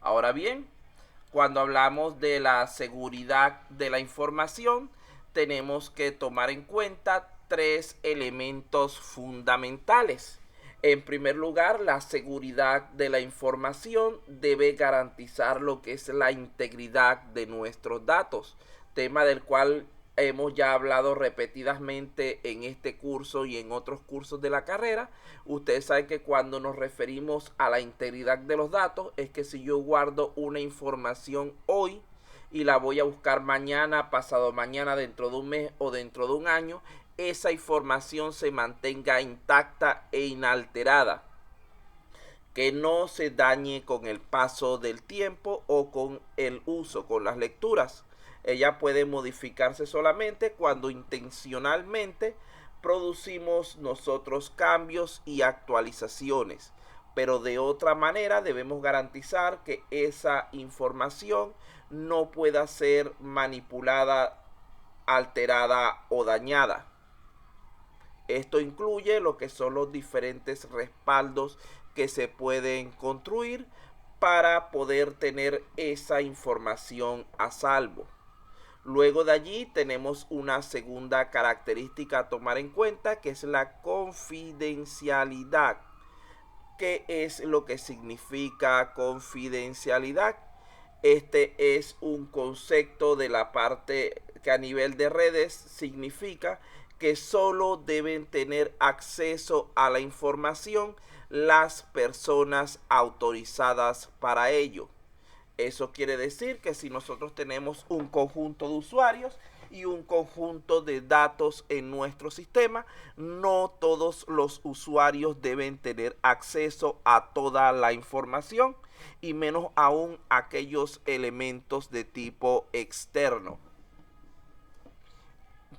Ahora bien, cuando hablamos de la seguridad de la información, tenemos que tomar en cuenta tres elementos fundamentales. En primer lugar, la seguridad de la información debe garantizar lo que es la integridad de nuestros datos, tema del cual hemos ya hablado repetidamente en este curso y en otros cursos de la carrera. Ustedes saben que cuando nos referimos a la integridad de los datos es que si yo guardo una información hoy y la voy a buscar mañana, pasado mañana, dentro de un mes o dentro de un año, esa información se mantenga intacta e inalterada, que no se dañe con el paso del tiempo o con el uso, con las lecturas. Ella puede modificarse solamente cuando intencionalmente producimos nosotros cambios y actualizaciones, pero de otra manera debemos garantizar que esa información no pueda ser manipulada, alterada o dañada. Esto incluye lo que son los diferentes respaldos que se pueden construir para poder tener esa información a salvo. Luego de allí tenemos una segunda característica a tomar en cuenta, que es la confidencialidad. ¿Qué es lo que significa confidencialidad? Este es un concepto de la parte que a nivel de redes significa que solo deben tener acceso a la información las personas autorizadas para ello. Eso quiere decir que si nosotros tenemos un conjunto de usuarios y un conjunto de datos en nuestro sistema, no todos los usuarios deben tener acceso a toda la información y menos aún aquellos elementos de tipo externo.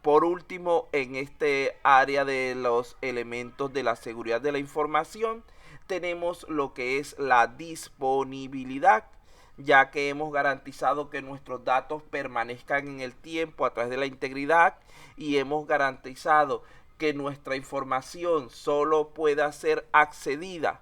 Por último, en este área de los elementos de la seguridad de la información, tenemos lo que es la disponibilidad, ya que hemos garantizado que nuestros datos permanezcan en el tiempo a través de la integridad y hemos garantizado que nuestra información solo pueda ser accedida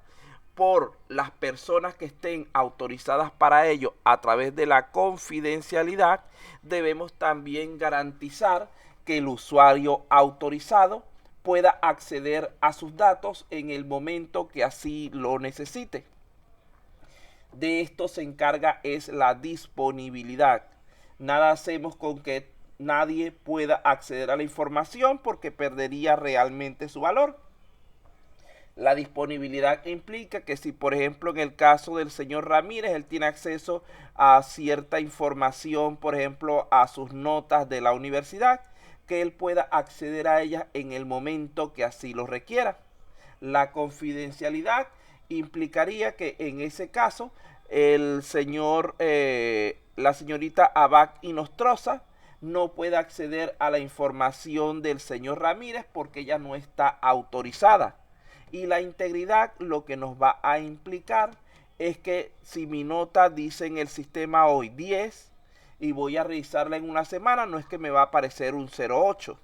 por las personas que estén autorizadas para ello a través de la confidencialidad. Debemos también garantizar que el usuario autorizado pueda acceder a sus datos en el momento que así lo necesite. De esto se encarga es la disponibilidad. Nada hacemos con que nadie pueda acceder a la información porque perdería realmente su valor. La disponibilidad implica que si, por ejemplo, en el caso del señor Ramírez, él tiene acceso a cierta información, por ejemplo, a sus notas de la universidad, que él pueda acceder a ellas en el momento que así lo requiera. La confidencialidad implicaría que en ese caso el señor, la señorita Abac Inostroza no pueda acceder a la información del señor Ramírez porque ella no está autorizada. Y la integridad lo que nos va a implicar es que si mi nota dice en el sistema hoy 10 y voy a revisarla en una semana, no es que me va a aparecer un 0,8,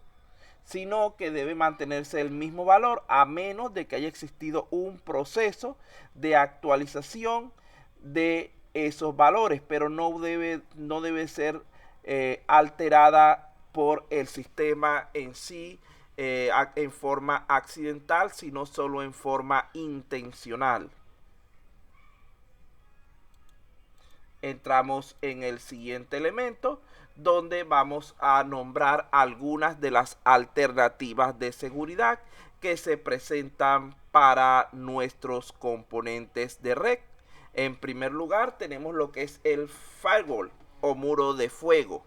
sino que debe mantenerse el mismo valor a menos de que haya existido un proceso de actualización de esos valores, pero no debe ser alterada por el sistema en sí en forma accidental, sino solo en forma intencional. Entramos en el siguiente elemento, donde vamos a nombrar algunas de las alternativas de seguridad que se presentan para nuestros componentes de red. En primer lugar, tenemos lo que es el firewall o muro de fuego.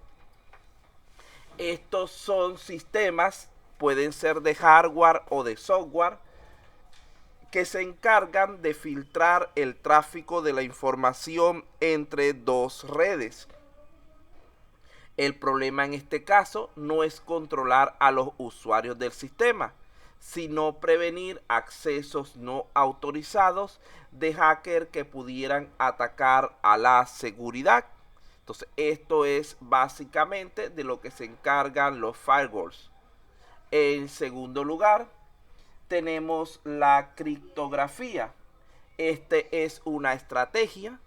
Estos son sistemas, pueden ser de hardware o de software, que se encargan de filtrar el tráfico de la información entre dos redes. El problema en este caso no es controlar a los usuarios del sistema, sino prevenir accesos no autorizados de hackers que pudieran atacar a la seguridad. Entonces, esto es básicamente de lo que se encargan los firewalls. En segundo lugar, tenemos la criptografía. Este es una estrategia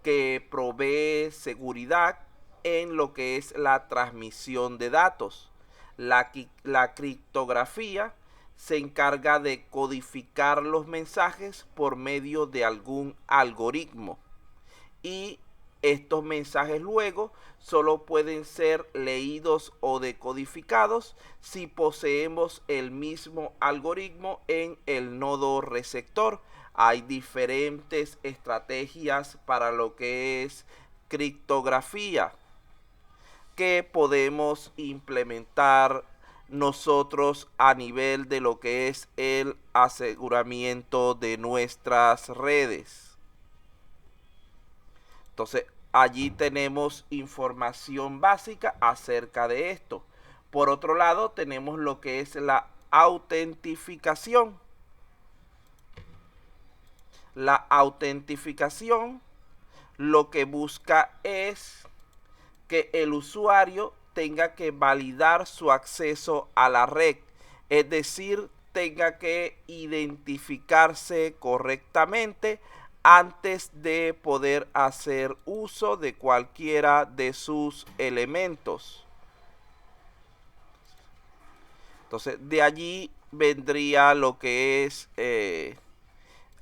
que provee seguridad en lo que es la transmisión de datos. La criptografía se encarga de codificar los mensajes por medio de algún algoritmo y estos mensajes luego solo pueden ser leídos o decodificados si poseemos el mismo algoritmo en el nodo receptor. Hay diferentes estrategias para lo que es criptografía que podemos implementar nosotros a nivel de lo que es el aseguramiento de nuestras redes. Entonces, allí tenemos información básica acerca de esto. Por otro lado, tenemos lo que es la autentificación. La autentificación lo que busca es que el usuario tenga que validar su acceso a la red, es decir, tenga que identificarse correctamente antes de poder hacer uso de cualquiera de sus elementos. Entonces, de allí vendría lo que es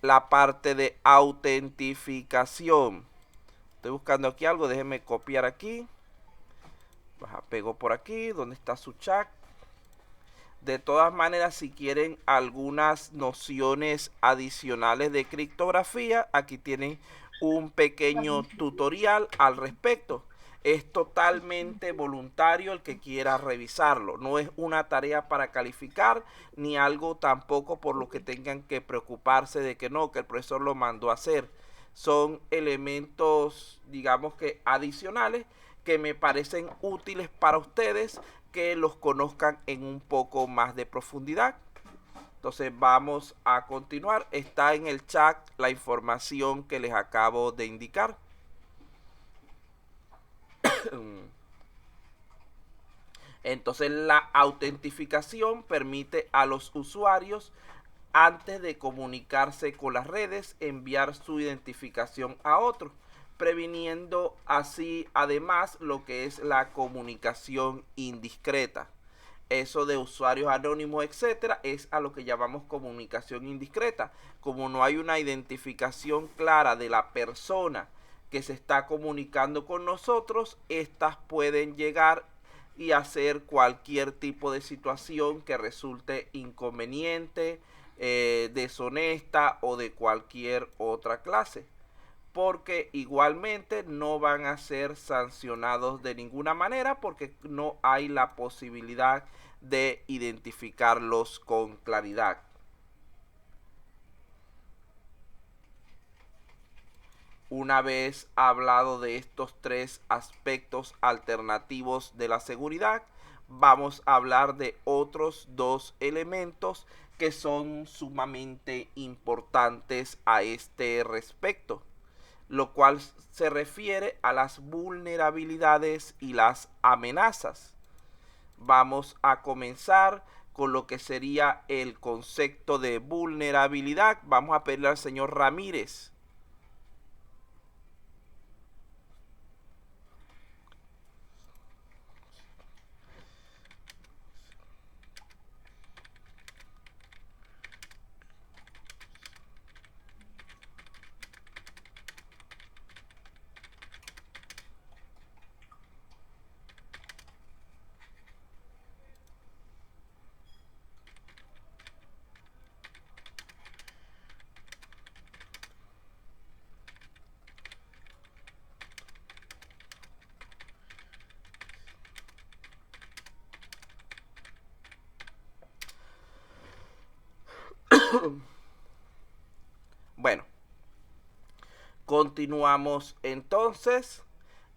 la parte de autentificación. Estoy buscando aquí algo, déjenme copiar aquí. Pego por aquí, donde está su chat. De todas maneras, si quieren algunas nociones adicionales de criptografía, aquí tienen un pequeño tutorial al respecto. Es totalmente voluntario el que quiera revisarlo. No es una tarea para calificar, ni algo tampoco por lo que tengan que preocuparse de que no, que el profesor lo mandó a hacer. Son elementos, digamos que adicionales, que me parecen útiles para ustedes que los conozcan en un poco más de profundidad. Entonces vamos a continuar. Está en el chat la información que les acabo de indicar. Entonces la autentificación permite a los usuarios, antes de comunicarse con las redes, enviar su identificación a otros, previniendo así además lo que es la comunicación indiscreta. Eso de usuarios anónimos, etcétera, es a lo que llamamos comunicación indiscreta. Como no hay una identificación clara de la persona que se está comunicando con nosotros, estas pueden llegar y hacer cualquier tipo de situación que resulte inconveniente, deshonesta o de cualquier otra clase, porque igualmente no van a ser sancionados de ninguna manera porque no hay la posibilidad de identificarlos con claridad. Una vez hablado de estos tres aspectos alternativos de la seguridad, vamos a hablar de otros dos elementos que son sumamente importantes a este respecto, lo cual se refiere a las vulnerabilidades y las amenazas. Vamos a comenzar con lo que sería el concepto de vulnerabilidad. Vamos a pedirle al señor Ramírez. Bueno, continuamos entonces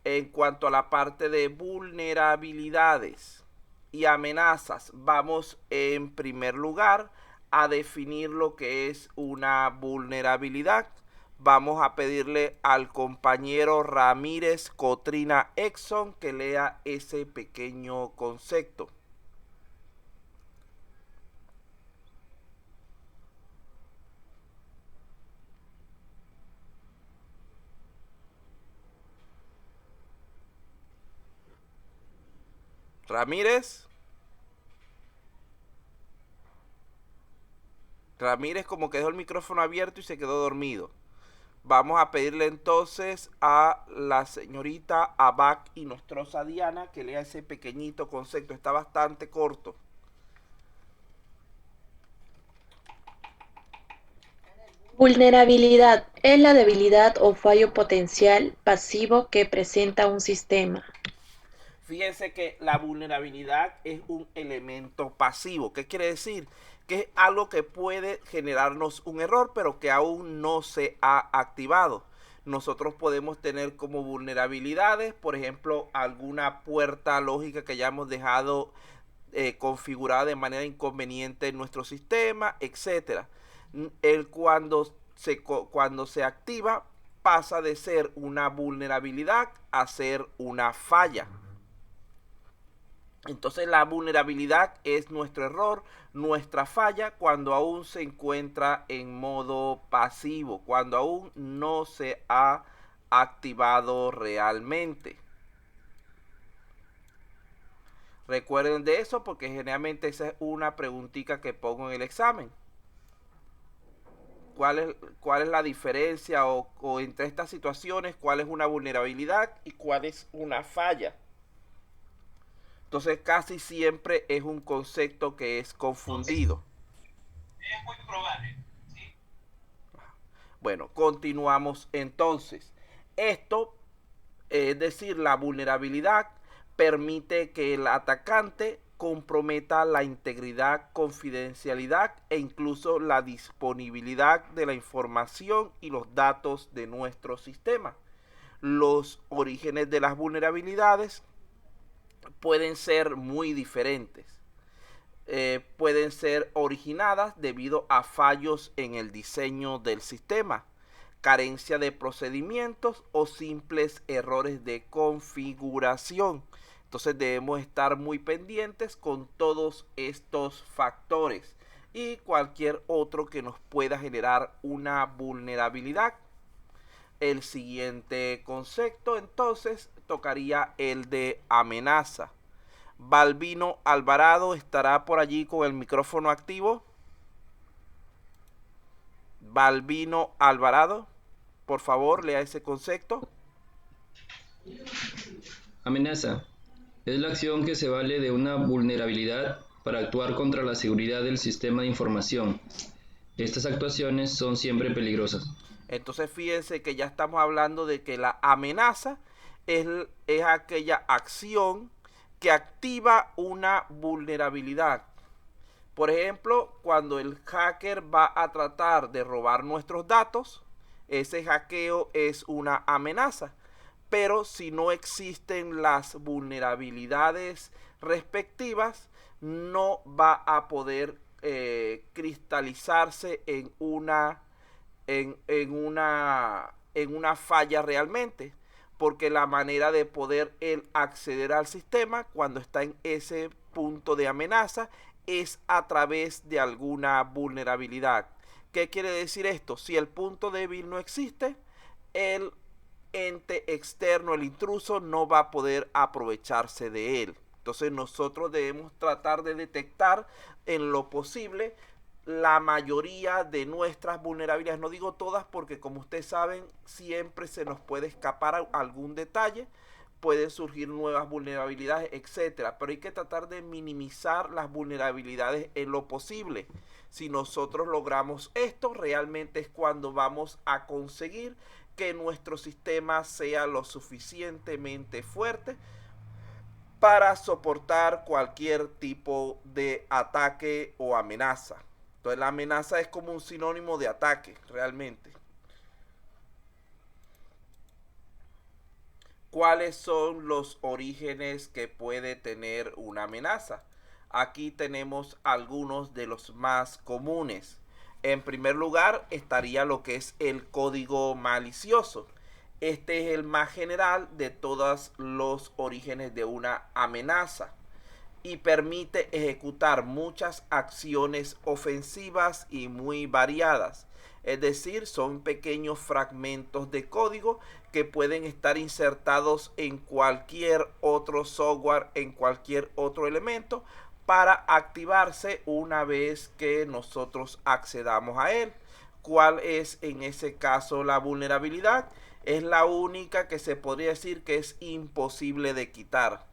en cuanto a la parte de vulnerabilidades y amenazas. Vamos en primer lugar a definir lo que es una vulnerabilidad. Vamos a pedirle al compañero Ramírez Cotrina Exxon que lea ese pequeño concepto. Ramírez. Ramírez como que dejó el micrófono abierto y se quedó dormido. Vamos a pedirle entonces a la señorita Abac y Nostroza Diana que lea ese pequeñito concepto. Está bastante corto. Vulnerabilidad es la debilidad o fallo potencial pasivo que presenta un sistema. Fíjense que la vulnerabilidad es un elemento pasivo. ¿Qué quiere decir? Que es algo que puede generarnos un error, pero que aún no se ha activado. Nosotros podemos tener como vulnerabilidades, por ejemplo, alguna puerta lógica que hayamos dejado configurada de manera inconveniente en nuestro sistema, etcétera. Cuando se activa, pasa de ser una vulnerabilidad a ser una falla. Entonces la vulnerabilidad es nuestro error, nuestra falla cuando aún se encuentra en modo pasivo, cuando aún no se ha activado realmente. Recuerden de eso porque generalmente esa es una preguntita que pongo en el examen. ¿Cuál es la diferencia o entre estas situaciones? ¿Cuál es una vulnerabilidad y cuál es una falla? Entonces casi siempre es un concepto que es confundido. Es muy probable. ¿Sí? Bueno, continuamos entonces. Esto, es decir, la vulnerabilidad permite que el atacante comprometa la integridad, confidencialidad e incluso la disponibilidad de la información y los datos de nuestro sistema. Los orígenes de las vulnerabilidades pueden ser muy diferentes. Pueden ser originadas debido a fallos en el diseño del sistema, carencia de procedimientos o simples errores de configuración. Entonces debemos estar muy pendientes con todos estos factores y cualquier otro que nos pueda generar una vulnerabilidad. El siguiente concepto entonces tocaría el de amenaza. Balbino Alvarado estará por allí con el micrófono activo. Balbino Alvarado, por favor, lea ese concepto. Amenaza. Es la acción que se vale de una vulnerabilidad para actuar contra la seguridad del sistema de información. Estas actuaciones son siempre peligrosas. Entonces fíjense que ya estamos hablando de que la amenaza es aquella acción que activa una vulnerabilidad. Por ejemplo, cuando el hacker va a tratar de robar nuestros datos, ese hackeo es una amenaza. Pero si no existen las vulnerabilidades respectivas, no va a poder cristalizarse en una falla realmente, porque la manera de poder él acceder al sistema cuando está en ese punto de amenaza es a través de alguna vulnerabilidad. ¿Qué quiere decir esto? Si el punto débil no existe, el ente externo, el intruso, no va a poder aprovecharse de él. Entonces nosotros debemos tratar de detectar en lo posible la mayoría de nuestras vulnerabilidades. No digo todas porque como ustedes saben, siempre se nos puede escapar algún detalle, pueden surgir nuevas vulnerabilidades, etcétera. Pero hay que tratar de minimizar las vulnerabilidades en lo posible. Si nosotros logramos esto, realmente es cuando vamos a conseguir que nuestro sistema sea lo suficientemente fuerte para soportar cualquier tipo de ataque o amenaza. Entonces la amenaza es como un sinónimo de ataque, realmente. ¿Cuáles son los orígenes que puede tener una amenaza? Aquí tenemos algunos de los más comunes. En primer lugar estaría lo que es el código malicioso. Este es el más general de todos los orígenes de una amenaza y permite ejecutar muchas acciones ofensivas y muy variadas. Es decir, son pequeños fragmentos de código que pueden estar insertados en cualquier otro software, en cualquier otro elemento, para activarse una vez que nosotros accedamos a él. ¿Cuál es en ese caso la vulnerabilidad? Es la única que se podría decir que es imposible de quitar.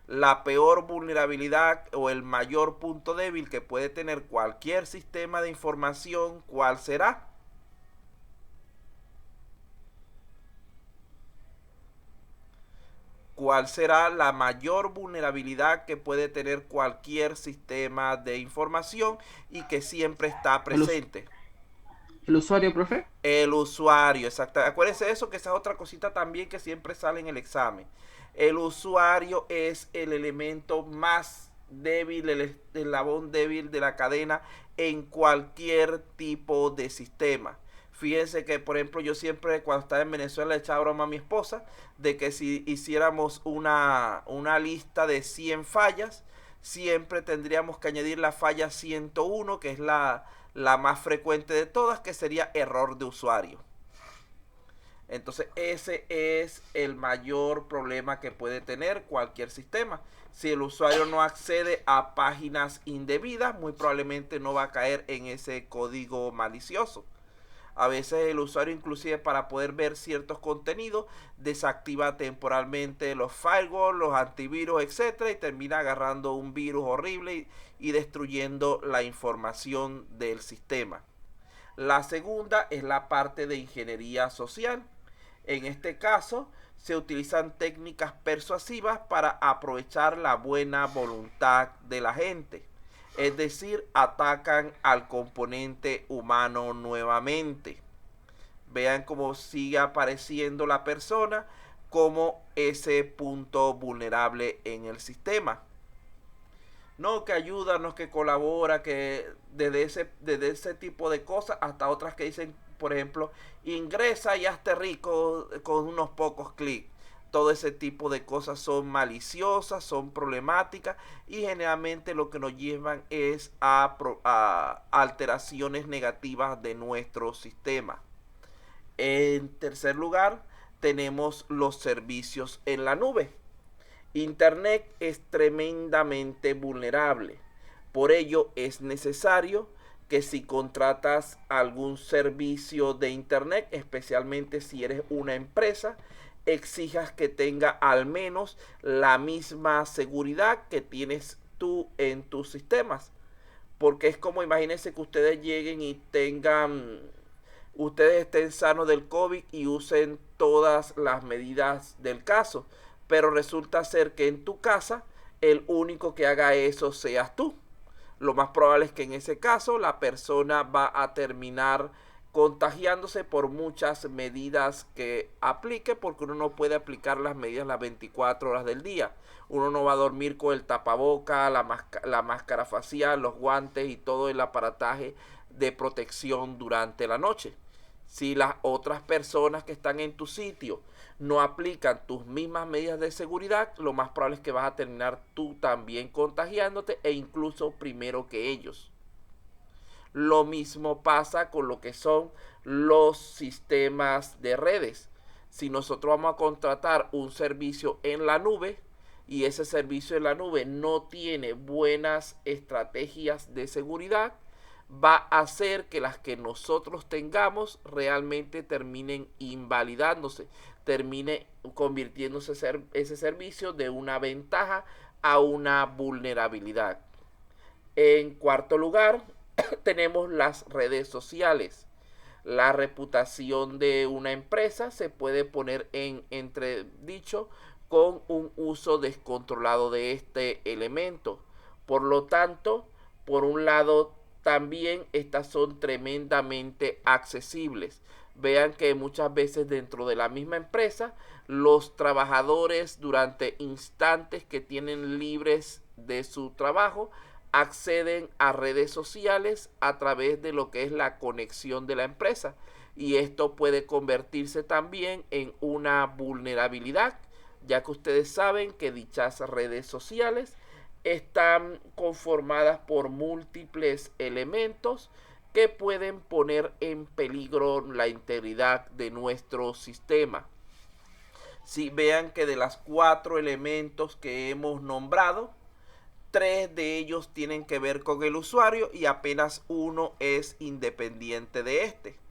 La peor vulnerabilidad o el mayor punto débil que puede tener cualquier sistema de información, ¿cuál será? ¿Cuál será la mayor vulnerabilidad que puede tener cualquier sistema de información y que siempre está presente? ¿El usuario, profe? El usuario, exacto. Acuérdense de eso, que esa es otra cosita también que siempre sale en el examen. El usuario es el elemento más débil, el eslabón débil de la cadena en cualquier tipo de sistema. Fíjense que, por ejemplo, yo siempre cuando estaba en Venezuela le echaba broma a mi esposa de que si hiciéramos una lista de 100 fallas, siempre tendríamos que añadir la falla 101, que es la más frecuente de todas, que sería error de usuario. Entonces ese es el mayor problema que puede tener cualquier sistema. Si el usuario no accede a páginas indebidas, muy probablemente no va a caer en ese código malicioso. A veces el usuario, inclusive para poder ver ciertos contenidos, desactiva temporalmente los firewalls, los antivirus, etcétera, y termina agarrando un virus horrible y destruyendo la información del sistema. La segunda es la parte de ingeniería social. En este caso, se utilizan técnicas persuasivas para aprovechar la buena voluntad de la gente. Es decir, atacan al componente humano nuevamente. Vean cómo sigue apareciendo la persona como ese punto vulnerable en el sistema. No, que ayuda, no, que colabora, que desde ese tipo de cosas hasta otras que dicen, por ejemplo, ingresa y hazte rico con unos pocos clics. Todo ese tipo de cosas son maliciosas, son problemáticas y generalmente lo que nos llevan es a alteraciones negativas de nuestro sistema. En tercer lugar, tenemos los servicios en la nube. Internet es tremendamente vulnerable. Por ello es necesario que si contratas algún servicio de Internet, especialmente si eres una empresa, exijas que tenga al menos la misma seguridad que tienes tú en tus sistemas. Porque es como, imagínense que ustedes lleguen y ustedes estén sanos del COVID y usen todas las medidas del caso. Pero resulta ser que en tu casa el único que haga eso seas tú. Lo más probable es que en ese caso la persona va a terminar contagiándose por muchas medidas que aplique, porque uno no puede aplicar las medidas las 24 horas del día. Uno no va a dormir con el tapaboca, la máscara facial, los guantes y todo el aparataje de protección durante la noche. Si las otras personas que están en tu sitio no aplican tus mismas medidas de seguridad, lo más probable es que vas a terminar tú también contagiándote e incluso primero que ellos. Lo mismo pasa con lo que son los sistemas de redes. Si nosotros vamos a contratar un servicio en la nube y ese servicio en la nube no tiene buenas estrategias de seguridad, va a hacer que las que nosotros tengamos realmente terminen invalidándose, termine convirtiéndose ese servicio de una ventaja a una vulnerabilidad. En cuarto lugar, tenemos las redes sociales. La reputación de una empresa se puede poner en entredicho con un uso descontrolado de este elemento. Por lo tanto, por un lado, también estas son tremendamente accesibles. Vean que muchas veces dentro de la misma empresa, los trabajadores durante instantes que tienen libres de su trabajo, acceden a redes sociales a través de lo que es la conexión de la empresa. Y esto puede convertirse también en una vulnerabilidad, ya que ustedes saben que dichas redes sociales están conformadas por múltiples elementos que pueden poner en peligro la integridad de nuestro sistema. Si vean que de los 4 elementos que hemos nombrado, 3 de ellos tienen que ver con el usuario y apenas uno es independiente de este.